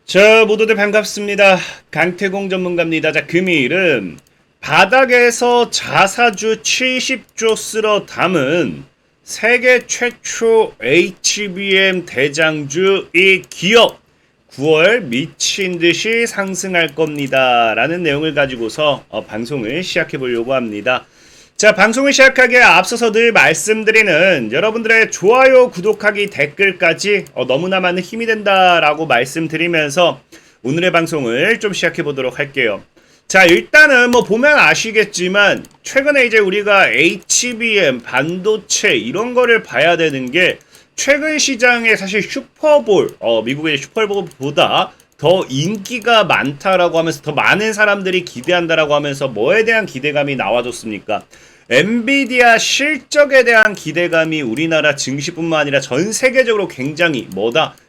자, 모두들 반갑습니다. 강태공 전문가입니다. 자, 금일은 바닥에서 자사주 70조 쓸어 담은 세계 최초 HBM 대장주 이 기업 9월 미친 듯이 상승할 겁니다. 라는 내용을 가지고서 방송을 시작해 보려고 합니다. 자, 방송을 시작하기에 앞서서 늘 말씀드리는 여러분들의 좋아요, 구독하기, 댓글까지 너무나 많은 힘이 된다라고 말씀드리면서 오늘의 방송을 좀 시작해 보도록 할게요. 자, 일단은 보면 아시겠지만 최근에 이제 우리가 HBM, 반도체 이런 거를 봐야 되는 게 최근 시장에 사실 슈퍼볼, 미국의 슈퍼볼보다 더 인기가 많다라고 하면서 더 많은 사람들이 기대한다라고 하면서 뭐에 대한 기대감이 나와줬습니까? 엔비디아 실적에 대한 기대감이 우리나라 증시뿐만 아니라 전 세계적으로 굉장히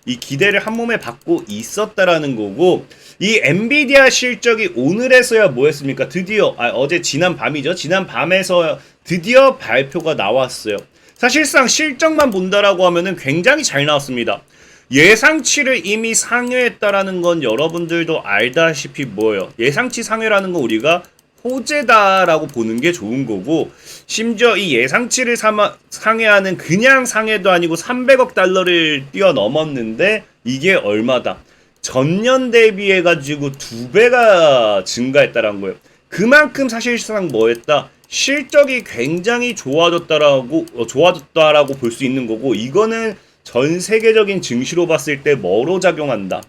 이 기대를 한 몸에 받고 있었다라는 거고, 이 엔비디아 실적이 오늘에서야 뭐했습니까? 드디어 어제 지난 밤이죠. 지난 밤에서 드디어 발표가 나왔어요. 사실상 실적만 본다라고 하면은 굉장히 잘 나왔습니다. 예상치를 이미 상회했다라는 건 여러분들도 알다시피 뭐예요? 예상치 상회라는 건 우리가 호재다라고 보는 게 좋은 거고, 심지어 이 예상치를 상회하는 그냥 상회도 아니고 300억 달러를 뛰어넘었는데 이게 얼마다? 전년 대비해 가지고 2배가 증가했다라는 거예요. 그만큼 사실상 뭐했다? 실적이 굉장히 좋아졌다라고 볼 수 있는 거고, 이거는 전 세계적인 증시로 봤을 때 뭐로 작용한다?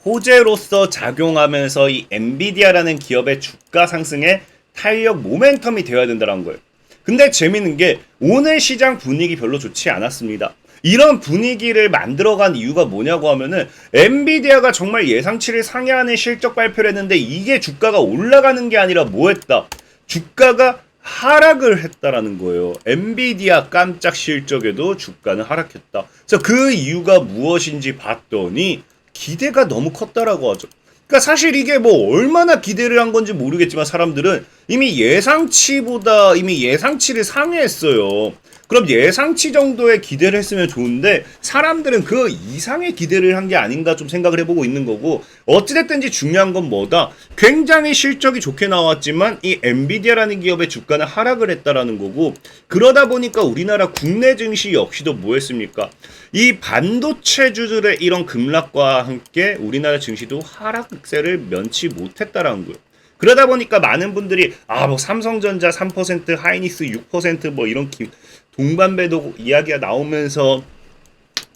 호재로서 작용하면서 이 엔비디아라는 기업의 주가 상승에 탄력 모멘텀이 되어야 된다는 거예요. 근데 재밌는 게 오늘 시장 분위기 별로 좋지 않았습니다. 이런 분위기를 만들어간 이유가 뭐냐고 하면은 엔비디아가 정말 예상치를 상회하는 실적 발표를 했는데 이게 주가가 올라가는 게 아니라 뭐했다? 주가가 하락을 했다라는 거예요. 엔비디아 깜짝 실적에도 주가는 하락했다. 그래서 그 이유가 무엇인지 봤더니 기대가 너무 컸다라고 하죠. 그러니까 사실 이게 얼마나 기대를 한 건지 모르겠지만 사람들은 이미 예상치를 상회했어요. 그럼 예상치 정도의 기대를 했으면 좋은데 사람들은 그 이상의 기대를 한 게 아닌가 좀 생각을 해보고 있는 거고, 어찌됐든지 중요한 건 뭐다? 굉장히 실적이 좋게 나왔지만 이 엔비디아라는 기업의 주가는 하락을 했다라는 거고, 그러다 보니까 우리나라 국내 증시 역시도 뭐했습니까? 이 반도체주들의 이런 급락과 함께 우리나라 증시도 하락세를 면치 못했다라는 거예요. 그러다 보니까 많은 분들이 삼성전자 3%, 하이닉스 6% 이런 동반배도 이야기가 나오면서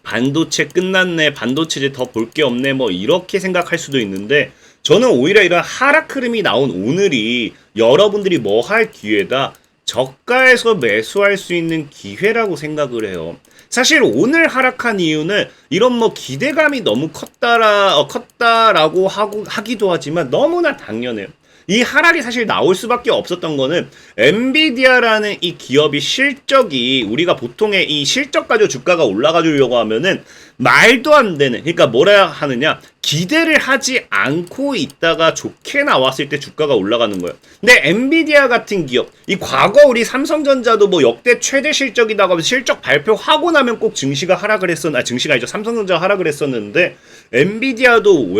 반도체 끝났네, 반도체 이제 더 볼 게 없네 이렇게 생각할 수도 있는데, 저는 오히려 이런 하락 흐름이 나온 오늘이 여러분들이 뭐 할 기회다, 저가에서 매수할 수 있는 기회라고 생각을 해요. 사실 오늘 하락한 이유는 이런 기대감이 너무 컸다라고 하기도 하지만 너무나 당연해요. 이 하락이 사실 나올 수밖에 없었던 거는 엔비디아라는 이 기업이 실적이, 우리가 보통의 이 실적 가지고 주가가 올라가 주려고 하면은 말도 안 되는, 그러니까 뭐라 하느냐, 기대를 하지 않고 있다가 좋게 나왔을 때 주가가 올라가는 거예요. 근데 엔비디아 같은 기업, 이 과거 우리 삼성전자도 역대 최대 실적이라고 하면서 실적 발표하고 나면 꼭 증시가 하락을 증시가 아니죠. 삼성전자가 하락을 했었는데 엔비디아도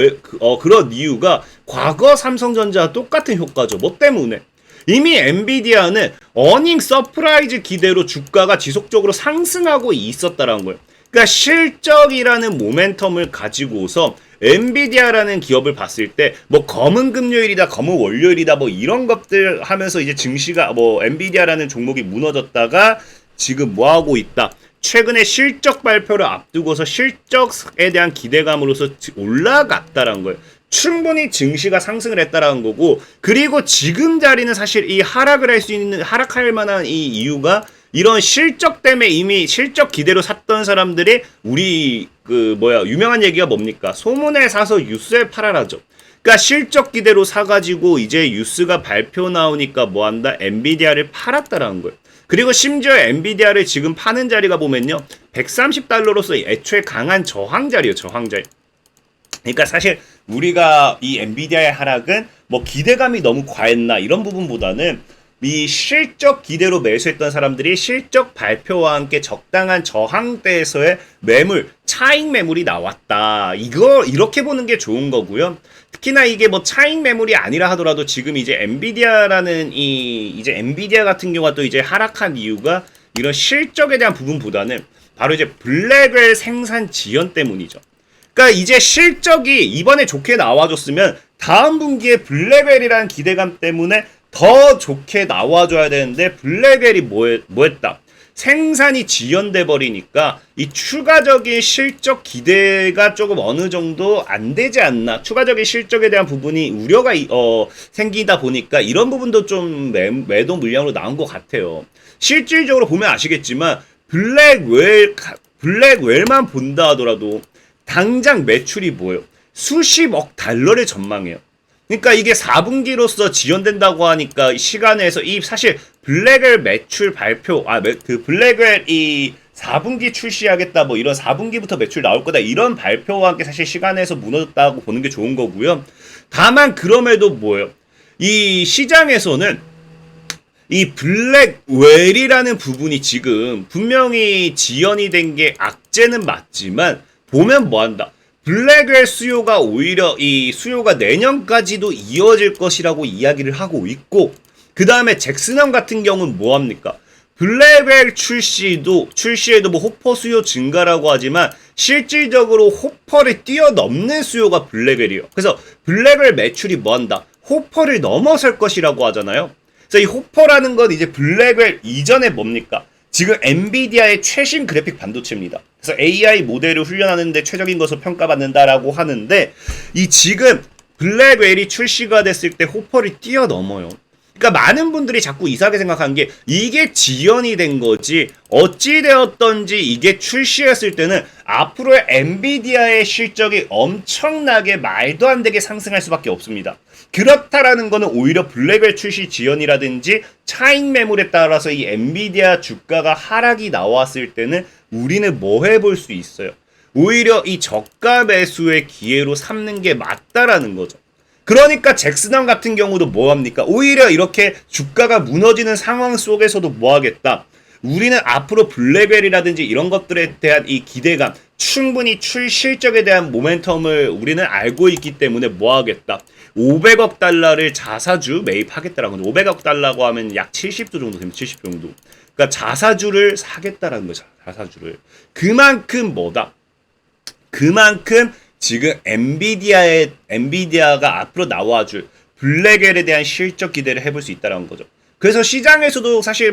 그런 이유가 과거 삼성전자와 똑같은 효과죠. 뭐 때문에? 이미 엔비디아는 어닝 서프라이즈 기대로 주가가 지속적으로 상승하고 있었다라는 거예요. 그러니까 실적이라는 모멘텀을 가지고서 엔비디아라는 기업을 봤을 때 검은 금요일이다, 검은 월요일이다 이런 것들 하면서 이제 증시가 엔비디아라는 종목이 무너졌다가 지금 뭐 하고 있다? 최근에 실적 발표를 앞두고서 실적에 대한 기대감으로서 올라갔다라는 거예요. 충분히 증시가 상승을 했다라는 거고, 그리고 지금 자리는 사실 이 하락할 만한 이 이유가 이런 실적 때문에 이미 실적 기대로 샀던 사람들이 유명한 얘기가 뭡니까? 소문에 사서 뉴스에 팔아라죠. 그러니까 실적 기대로 사가지고 이제 뉴스가 발표 나오니까 뭐한다? 엔비디아를 팔았다라는 거예요. 그리고 심지어 엔비디아를 지금 파는 자리가 보면요, 130달러로서 애초에 강한 저항자리예요, 저항자리. 그러니까 사실 우리가 이 엔비디아의 하락은 기대감이 너무 과했나 이런 부분보다는 이 실적 기대로 매수했던 사람들이 실적 발표와 함께 적당한 저항대에서의 매물, 차익 매물이 나왔다. 이거 이렇게 보는 게 좋은 거고요. 특히나 이게 뭐 차익 매물이 아니라 하더라도 지금 이제 엔비디아라는 이제 엔비디아 같은 경우가 또 이제 하락한 이유가 이런 실적에 대한 부분보다는 바로 이제 블랙웰 생산 지연 때문이죠. 그러니까 이제 실적이 이번에 좋게 나와줬으면 다음 분기에 블랙웰이라는 기대감 때문에 더 좋게 나와줘야 되는데 블랙웰이 뭐했다? 생산이 지연돼 버리니까 이 추가적인 실적 기대가 조금 어느 정도 안 되지 않나, 추가적인 실적에 대한 부분이 우려가 생기다 보니까 이런 부분도 좀 매도 물량으로 나온 것 같아요. 실질적으로 보면 아시겠지만 블랙웰만 본다 하더라도 당장 매출이 뭐예요? 수십억 달러를 전망해요. 그러니까 이게 4분기로서 지연된다고 하니까 시간에서 이 사실 블랙웰 매출 발표, 그 블랙웰 이 4분기 출시하겠다, 뭐 이런 4분기부터 매출 나올 거다, 이런 발표와 함께 사실 시간에서 무너졌다고 보는 게 좋은 거고요. 다만 그럼에도 뭐예요? 이 시장에서는 이 블랙웰이라는 부분이 지금 분명히 지연이 된 게 악재는 맞지만 보면 뭐한다? 블랙웰 수요가 오히려 이 수요가 내년까지도 이어질 것이라고 이야기를 하고 있고, 그 다음에 잭슨형 같은 경우는 뭐합니까? 블랙웰 출시에도 뭐 호퍼 수요 증가라고 하지만 실질적으로 호퍼를 뛰어넘는 수요가 블랙웰이에요. 그래서 블랙웰 매출이 뭐한다? 호퍼를 넘어설 것이라고 하잖아요. 그래서 이 호퍼라는 건 이제 블랙웰 이전에 뭡니까? 지금 엔비디아의 최신 그래픽 반도체입니다. 그래서 AI 모델을 훈련하는데 최적인 것으로 평가받는다라고 하는데, 이 지금 블랙웰이 출시가 됐을 때 호퍼를 뛰어넘어요. 그러니까 많은 분들이 자꾸 이상하게 생각하는 게 이게 지연이 된 거지, 어찌되었던지 이게 출시했을 때는 앞으로의 엔비디아의 실적이 엄청나게 말도 안 되게 상승할 수밖에 없습니다. 그렇다라는 거는 오히려 블랙웰 출시 지연이라든지 차익 매물에 따라서 이 엔비디아 주가가 하락이 나왔을 때는 우리는 뭐 해볼 수 있어요? 오히려 이 저가 매수의 기회로 삼는 게 맞다라는 거죠. 그러니까 잭슨형 같은 경우도 뭐합니까? 오히려 이렇게 주가가 무너지는 상황 속에서도 뭐하겠다? 우리는 앞으로 블랙웰이라든지 이런 것들에 대한 이 기대감, 충분히 실적에 대한 모멘텀을 우리는 알고 있기 때문에 뭐하겠다? 500억 달러를 자사주 매입하겠다라는 거죠. 500억 달러라고 하면 약 70조 정도 되면 70 정도. 그러니까 자사주를 사겠다라는 거죠. 자사주를. 그만큼 뭐다? 그만큼 지금 엔비디아가 앞으로 나와줄 블랙웰에 대한 실적 기대를 해볼 수 있다는 거죠. 그래서 시장에서도 사실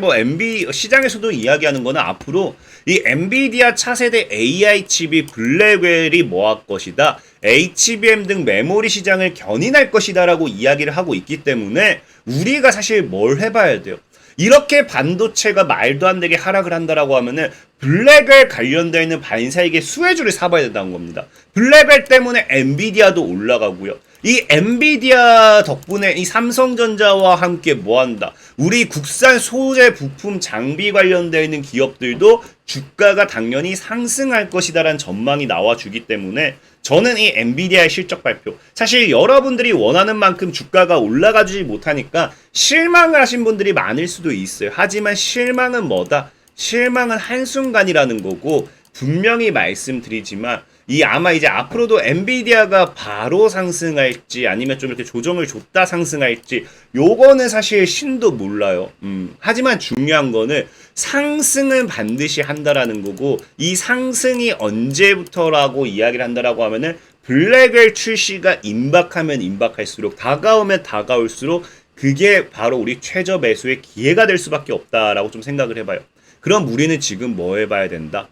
시장에서도 이야기하는 거는 앞으로 이 엔비디아 차세대 AI 칩이 블랙웰이 뭐할 것이다, HBM 등 메모리 시장을 견인할 것이다라고 이야기를 하고 있기 때문에 우리가 사실 뭘 해봐야 돼요? 이렇게 반도체가 말도 안 되게 하락을 한다라고 하면은 블랙웰 관련되어 있는 반사이익의 수혜주를 사봐야 된다는 겁니다. 블랙웰 때문에 엔비디아도 올라가고요. 이 엔비디아 덕분에 이 삼성전자와 함께 뭐한다? 우리 국산 소재 부품 장비 관련되어 있는 기업들도 주가가 당연히 상승할 것이다라는 전망이 나와주기 때문에 저는 이 엔비디아의 실적 발표, 사실 여러분들이 원하는 만큼 주가가 올라가지 못하니까 실망을 하신 분들이 많을 수도 있어요. 하지만 실망은 뭐다? 실망은 한순간이라는 거고, 분명히 말씀드리지만 아마 이제 앞으로도 엔비디아가 바로 상승할지 아니면 좀 이렇게 조정을 줬다 상승할지 요거는 사실 신도 몰라요. 하지만 중요한 거는 상승은 반드시 한다라는 거고, 이 상승이 언제부터라고 이야기를 한다라고 하면은 블랙웰 출시가 임박하면 임박할수록, 다가오면 다가올수록 그게 바로 우리 최저 매수의 기회가 될 수밖에 없다라고 좀 생각을 해봐요. 그럼 우리는 지금 뭐 해봐야 된다?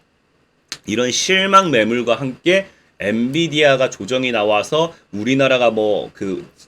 이런 실망 매물과 함께 엔비디아가 조정이 나와서 우리나라가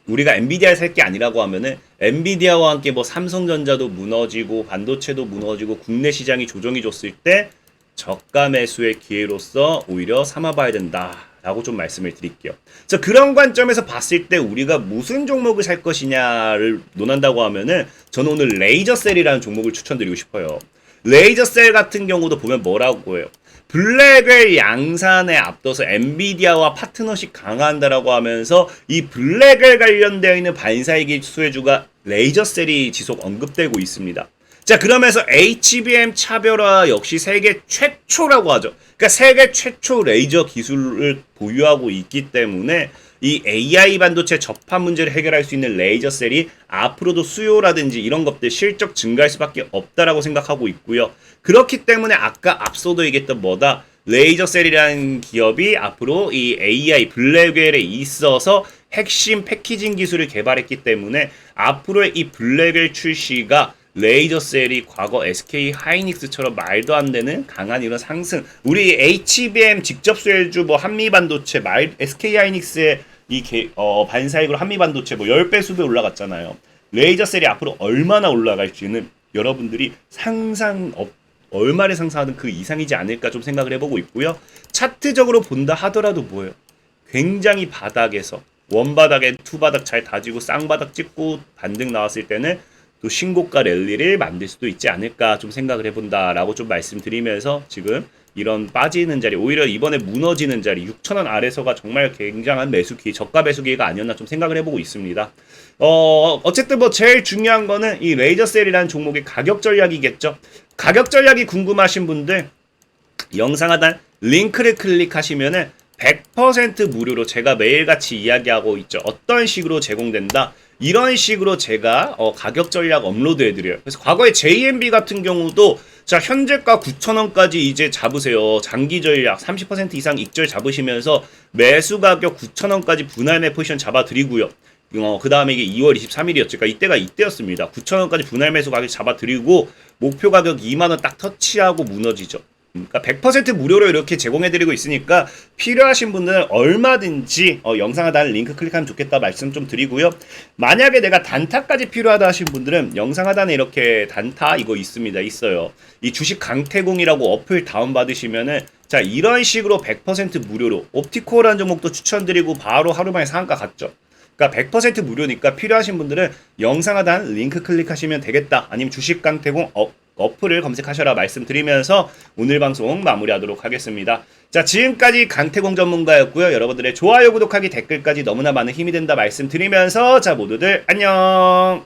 우리가 엔비디아를 살 게 아니라고 하면은 엔비디아와 함께 삼성전자도 무너지고 반도체도 무너지고 국내 시장이 조정이 줬을 때 저가 매수의 기회로서 오히려 삼아봐야 된다라고 좀 말씀을 드릴게요. 그래서 그런 관점에서 봤을 때 우리가 무슨 종목을 살 것이냐를 논한다고 하면은 저는 오늘 레이저셀이라는 종목을 추천드리고 싶어요. 레이저셀 같은 경우도 보면 뭐라고 해요? 블랙웰 양산에 앞서서 엔비디아와 파트너십 강화한다라고 하면서 이 블랙웰 관련되어 있는 반사이익 수혜주가 레이저셀이 지속 언급되고 있습니다. 자, 그러면서 HBM 차별화 역시 세계 최초라고 하죠. 그러니까 세계 최초 레이저 기술을 보유하고 있기 때문에 이 AI 반도체 접합 문제를 해결할 수 있는 레이저셀이 앞으로도 수요라든지 이런 것들 실적 증가할 수밖에 없다라고 생각하고 있고요. 그렇기 때문에 아까 앞서도 얘기했던 뭐다? 레이저셀이라는 기업이 앞으로 이 AI 블랙웰에 있어서 핵심 패키징 기술을 개발했기 때문에 앞으로의 이 블랙웰 출시가 레이저셀이 과거 SK 하이닉스처럼 말도 안 되는 강한 이런 상승, 우리 HBM 직접 수혜주 뭐 한미반도체, SK 하이닉스의 반사익으로 한미반도체 뭐 10배 수배 올라갔잖아요. 레이저셀이 앞으로 얼마나 올라갈지는 여러분들이 얼마를 상상하든 그 이상이지 않을까 좀 생각을 해보고 있고요. 차트적으로 본다 하더라도 뭐예요? 굉장히 바닥에서 원바닥에 투바닥 잘 다지고 쌍바닥 찍고 반등 나왔을 때는 또 신고가 랠리를 만들 수도 있지 않을까 좀 생각을 해본다라고 좀 말씀드리면서 지금 이런 빠지는 자리, 오히려 이번에 무너지는 자리 6,000원 아래서가 정말 굉장한 매수기, 저가 매수기가 아니었나 좀 생각을 해보고 있습니다. 어쨌든 뭐 제일 중요한 거는 이 레이저셀이라는 종목의 가격 전략이겠죠. 가격 전략이 궁금하신 분들 영상 하단 링크를 클릭하시면은 100% 무료로 제가 매일같이 이야기하고 있죠. 어떤 식으로 제공된다. 이런 식으로 제가 가격 전략 업로드 해드려요. 그래서 과거에 JMB 같은 경우도 자 현재가 9,000원까지 이제 잡으세요. 장기 전략 30% 이상 익절 잡으시면서 매수 가격 9,000원까지 분할매 포지션 잡아드리고요. 그 다음에 이게 2월 23일이었죠. 그러니까 이때가 이때였습니다. 9,000원까지 분할 매수 가격 잡아드리고 목표 가격 2만원 딱 터치하고 무너지죠. 그러니까 100% 무료로 이렇게 제공해드리고 있으니까 필요하신 분들은 얼마든지 영상 하단 링크 클릭하면 좋겠다 말씀 좀 드리고요. 만약에 내가 단타까지 필요하다 하신 분들은 영상 하단에 이렇게 단타 이거 있어요. 이 주식 강태공이라고 어플 다운받으시면은 자 이런 식으로 100% 무료로 옵티코라는 종목도 추천드리고 바로 하루 만에 상한가 갔죠. 그러니까 100% 무료니까 필요하신 분들은 영상 하단 링크 클릭하시면 되겠다. 아니면 주식 강태공 어플을 검색하셔라 말씀드리면서 오늘 방송 마무리하도록 하겠습니다. 자 지금까지 강태공 전문가였고요. 여러분들의 좋아요, 구독하기, 댓글까지 너무나 많은 힘이 된다 말씀드리면서 자 모두들 안녕.